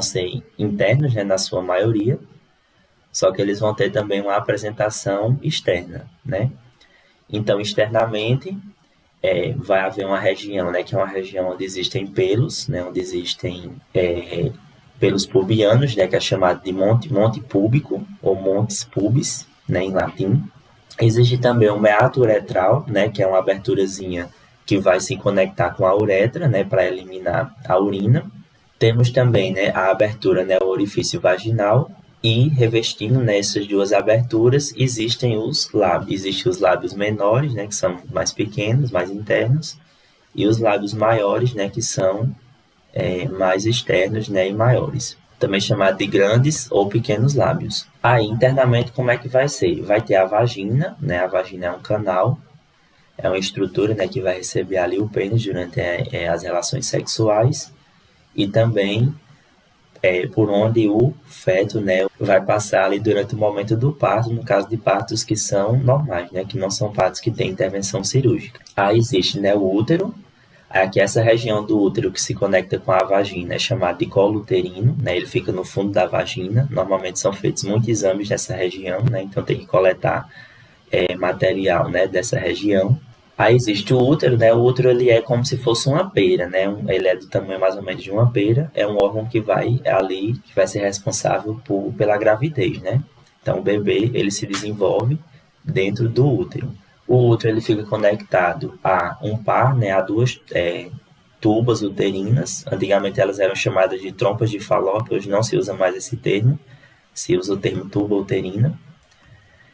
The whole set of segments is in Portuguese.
vão ser internos, né, na sua maioria, só que eles vão ter também uma apresentação externa, né? Então, externamente, vai haver uma região, né, que é uma região onde existem pelos, né, onde existem pelos pubianos, né, que é chamado de monte púbico, ou montes pubis, né, em latim. Existe também o meato uretral, né, que é uma aberturazinha que vai se conectar com a uretra, né, para eliminar a urina. Temos também, né, a abertura, né, o orifício vaginal, e revestindo nessas duas aberturas existem os lábios. Existem os lábios menores, né, que são mais pequenos, mais internos, e os lábios maiores, né, que são mais externos, né, e maiores. Também chamado de grandes ou pequenos lábios. Aí, internamente, como é que vai ser? Vai ter a vagina, né? A vagina é um canal, é uma estrutura, né, que vai receber ali o pênis durante as relações sexuais e também por onde o feto, né, vai passar ali durante o momento do parto, no caso de partos que são normais, né, que não são partos que têm intervenção cirúrgica. Aí existe, né, o útero. Aqui essa região do útero que se conecta com a vagina é chamada de colo uterino, né, ele fica no fundo da vagina. Normalmente são feitos muitos exames nessa região, né, então tem que coletar material, né, dessa região. Aí existe o útero, né? O útero ele é como se fosse uma pera, né? Ele é do tamanho mais ou menos de uma pera. É um órgão que vai ali, que vai ser responsável pela gravidez, né? Então o bebê ele se desenvolve dentro do útero. O útero ele fica conectado a um par, né? A duas tubas uterinas. Antigamente elas eram chamadas de trompas de Falópio. Hoje não se usa mais esse termo. Se usa o termo tuba uterina.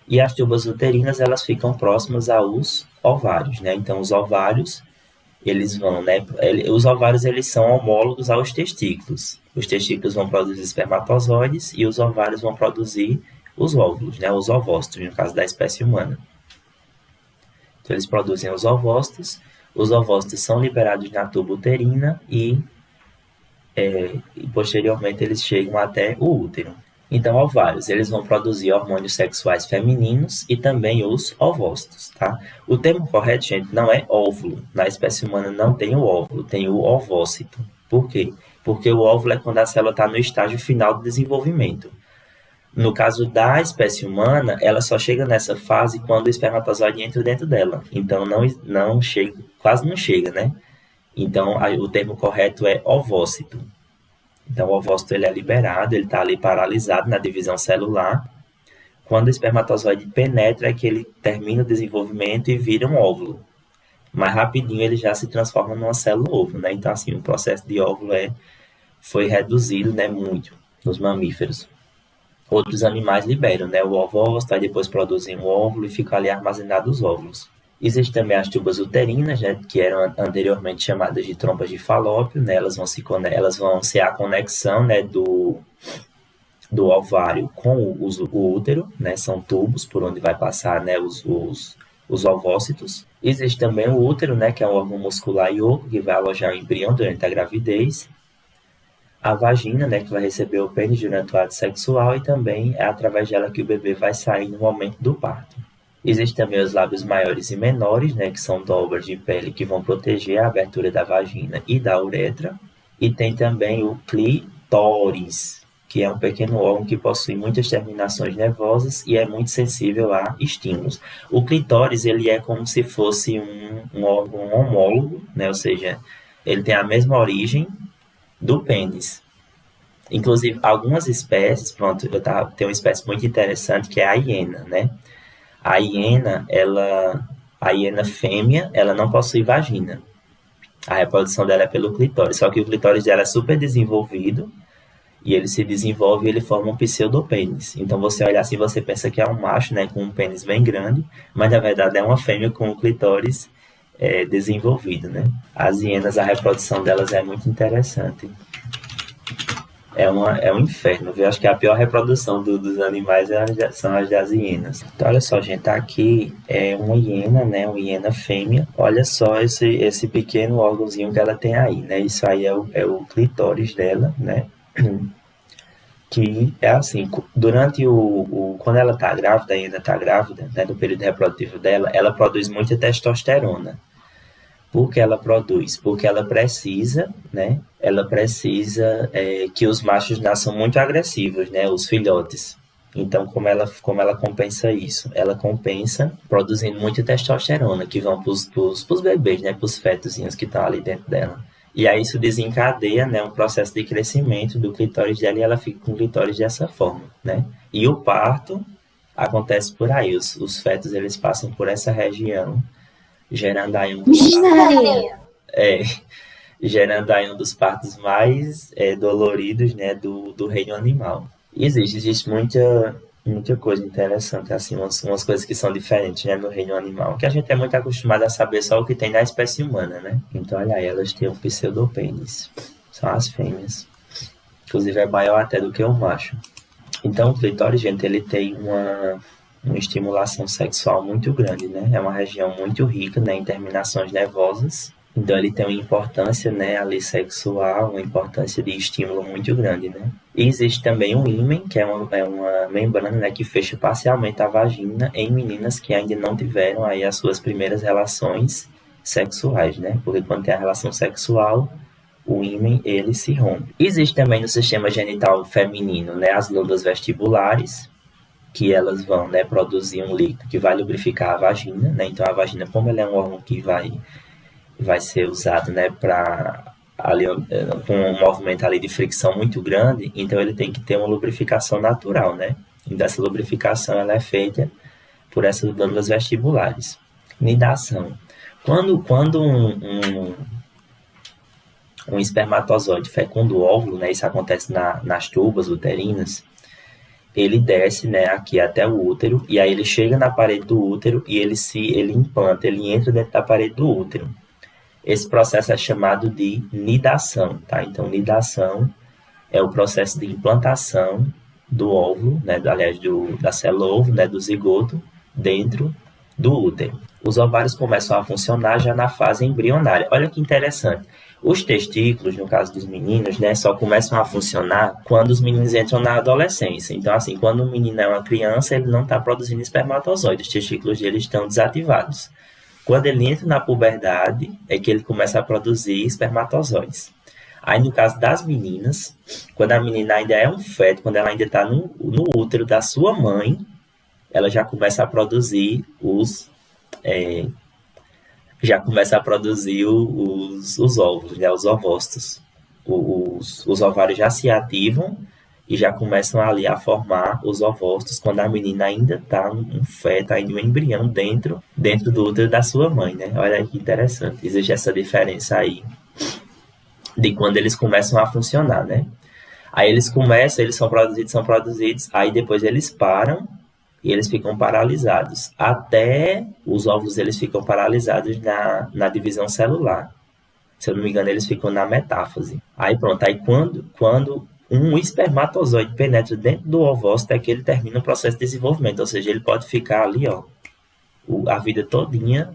E as tubas uterinas elas ficam próximas aos ovários, né? Então os ovários eles vão, né? Os ovários eles são homólogos aos testículos. Os testículos vão produzir espermatozoides e os ovários vão produzir os óvulos, né? Os ovócitos, no caso da espécie humana. Então eles produzem os ovócitos são liberados na tuba uterina e posteriormente eles chegam até o útero. Então, ovários, eles vão produzir hormônios sexuais femininos e também os ovócitos, tá? O termo correto, gente, não é óvulo. Na espécie humana não tem o óvulo, tem o ovócito. Por quê? Porque o óvulo é quando a célula está no estágio final do desenvolvimento. No caso da espécie humana, ela só chega nessa fase quando o espermatozoide entra dentro dela. Então, não chega, quase não chega, né? Então, o termo correto é ovócito. Então, o ovócito ele é liberado, ele está ali paralisado na divisão celular. Quando o espermatozoide penetra, é que ele termina o desenvolvimento e vira um óvulo. Mais rapidinho ele já se transforma numa célula-ovo, né? Então, assim, o processo de óvulo foi reduzido, né, muito nos mamíferos. Outros animais liberam, né, o ovócito, aí depois produzem um óvulo e ficam ali armazenados os óvulos. Existem também as tubas uterinas, né, que eram anteriormente chamadas de trompas de Falópio, né, elas vão ser a conexão, né, do ovário com o útero, né, são tubos por onde vai passar, né, os ovócitos. Existe também o útero, né, que é um órgão muscular e oco que vai alojar o embrião durante a gravidez. A vagina, né, que vai receber o pênis durante o ato sexual e também é através dela que o bebê vai sair no momento do parto. Existem também os lábios maiores e menores, né, que são dobras de pele que vão proteger a abertura da vagina e da uretra. E tem também o clitóris, que é um pequeno órgão que possui muitas terminações nervosas e é muito sensível a estímulos. O clitóris ele é como se fosse um órgão homólogo, né, ou seja, ele tem a mesma origem do pênis. Inclusive, algumas espécies, tem uma espécie muito interessante que é a hiena, né? A hiena fêmea, ela não possui vagina. A reprodução dela é pelo clitóris, só que o clitóris dela é super desenvolvido e ele se desenvolve e ele forma um pseudopênis. Então você olha assim, você pensa que é um macho, né, com um pênis bem grande, mas na verdade é uma fêmea com o clitóris desenvolvido, né? As hienas, a reprodução delas é muito interessante. É um inferno, viu? Acho que a pior reprodução dos animais são as das hienas. Então, olha só, gente, aqui é uma hiena, né? Uma hiena fêmea. Olha só esse pequeno órgãozinho que ela tem aí, né? Isso aí é o clitóris dela, né? Que é assim, durante quando ela tá grávida, a hiena tá grávida, né? No período reprodutivo dela, ela produz muita testosterona. Por que ela produz? Porque ela precisa, né? Ela precisa que os machos nasçam muito agressivos, né? Os filhotes. Então, como ela compensa isso? Ela compensa produzindo muita testosterona, que vão para os bebês, né? Para os fetozinhos que estão ali dentro dela. E aí isso desencadeia, né, um processo de crescimento do clitóris dela e ela fica com o clitóris dessa forma, né? E o parto acontece por aí. Os fetos, eles passam por essa região, gerando aí um dos Vixe, Maria. é, gerando aí um dos partos mais doloridos, né, do reino animal. E existe muita coisa interessante, assim, umas coisas que são diferentes, né, no reino animal, que a gente é muito acostumado a saber só o que tem na espécie humana, né? Então, olha aí, elas têm um pseudopênis, são as fêmeas. Inclusive é maior até do que o macho. Então, o clitóris, gente, ele tem uma estimulação sexual muito grande, né? É uma região muito rica, né, em terminações nervosas. Então, ele tem uma importância, né, ali sexual, uma importância de estímulo muito grande, né? E existe também o ímen, que é uma membrana, né, que fecha parcialmente a vagina em meninas que ainda não tiveram aí as suas primeiras relações sexuais, né? Porque quando tem a relação sexual, o ímen ele se rompe. Existe também no sistema genital feminino, né, as glândulas vestibulares, que elas vão, né, produzir um líquido que vai lubrificar a vagina, né? Então a vagina, como ela é um órgão que vai ser usado, né, para ali com um movimento ali de fricção muito grande, então ele tem que ter uma lubrificação natural, né? Então essa lubrificação ela é feita por essas glândulas vestibulares. Nidação. Quando um espermatozoide fecunda o óvulo, né, isso acontece nas tubas uterinas, ele desce, né, aqui até o útero, e aí ele chega na parede do útero e ele implanta, ele entra dentro da parede do útero. Esse processo é chamado de nidação, tá? Então, nidação é o processo de implantação do óvulo, né, aliás, da célula ovo, né, do zigoto, dentro do útero. Os ovários começam a funcionar já na fase embrionária. Olha que interessante. Os testículos, no caso dos meninos, né, só começam a funcionar quando os meninos entram na adolescência. Então, assim, quando o menino é uma criança, ele não está produzindo espermatozoides, os testículos dele estão desativados. Quando ele entra na puberdade, é que ele começa a produzir espermatozoides. Aí, no caso das meninas, quando a menina ainda é um feto, quando ela ainda está no útero da sua mãe, ela já começa a produzir os óvulos, né, os ovócitos. Os ovários já se ativam e já começam ali a formar os ovócitos quando a menina ainda está um feto, ainda um embrião dentro do útero da sua mãe, né? Olha que interessante. Existe essa diferença aí de quando eles começam a funcionar, né? Aí eles são produzidos, aí depois eles param e eles ficam paralisados. Até os óvulos eles ficam paralisados na divisão celular. Se eu não me engano, eles ficam na metáfase. Aí pronto, aí quando um espermatozoide penetra dentro do ovócito é que ele termina o processo de desenvolvimento. Ou seja, ele pode ficar ali, ó, a vida todinha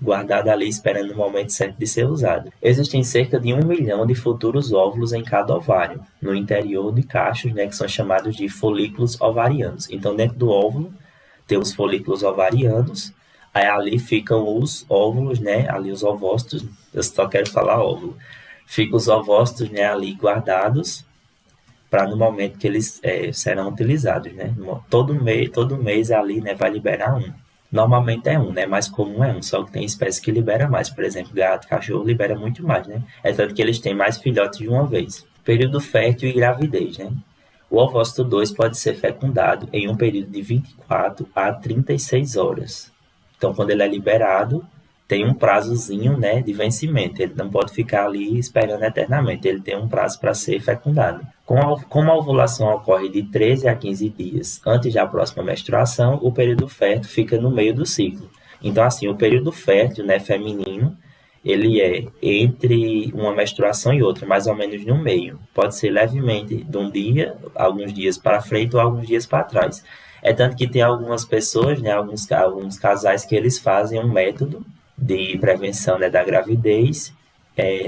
guardado ali esperando o momento certo de ser usado. Existem cerca de 1 milhão de futuros óvulos em cada ovário, no interior de cachos, né, que são chamados de folículos ovarianos. Então, dentro do óvulo, tem os folículos ovarianos, aí ali ficam os óvulos, né, ali os ovócitos, eu só quero falar óvulo. Ficam os ovócitos, né, ali guardados, para no momento que eles serão utilizados, né? Todo mês ali, né, vai liberar um. Normalmente é um, né? Mais comum é um, só que tem espécies que libera mais. Por exemplo, gato, cachorro libera muito mais, né? É tanto que eles têm mais filhotes de uma vez. Período fértil e gravidez, né? O ovócito 2 pode ser fecundado em um período de 24 a 36 horas. Então, quando ele é liberado, tem um prazozinho, né, de vencimento. Ele não pode ficar ali esperando eternamente. Ele tem um prazo para ser fecundado. Como a ovulação ocorre de 13 a 15 dias antes da próxima menstruação, o período fértil fica no meio do ciclo. Então, assim, o período fértil, né, feminino, ele é entre uma menstruação e outra, mais ou menos no meio. Pode ser levemente de um dia, alguns dias para frente ou alguns dias para trás. É tanto que tem algumas pessoas, né, alguns casais que eles fazem um método de prevenção, né, da gravidez,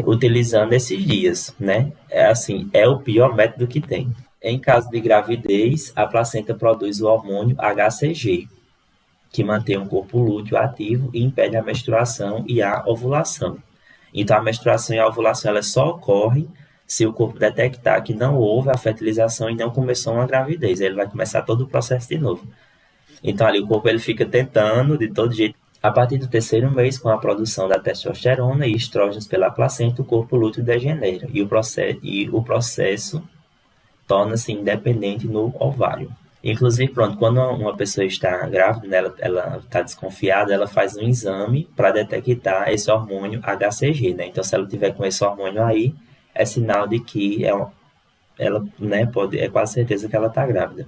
utilizando esses dias, né? É assim, é o pior método que tem. Em caso de gravidez, a placenta produz o hormônio HCG, que mantém um corpo lúteo ativo e impede a menstruação e a ovulação. Então, a menstruação e a ovulação ela só ocorre se o corpo detectar que não houve a fertilização e não começou uma gravidez. Aí ele vai começar todo o processo de novo. Então, ali o corpo ele fica tentando de todo jeito. A partir do terceiro mês, com a produção da testosterona e estrógenos pela placenta, o corpo lúteo degenera e o processo torna-se independente no ovário. Inclusive, pronto, quando uma pessoa está grávida, né, ela está desconfiada, ela faz um exame para detectar esse hormônio HCG, né? Então, se ela tiver com esse hormônio aí, é sinal de que ela, né, é quase certeza que ela está grávida.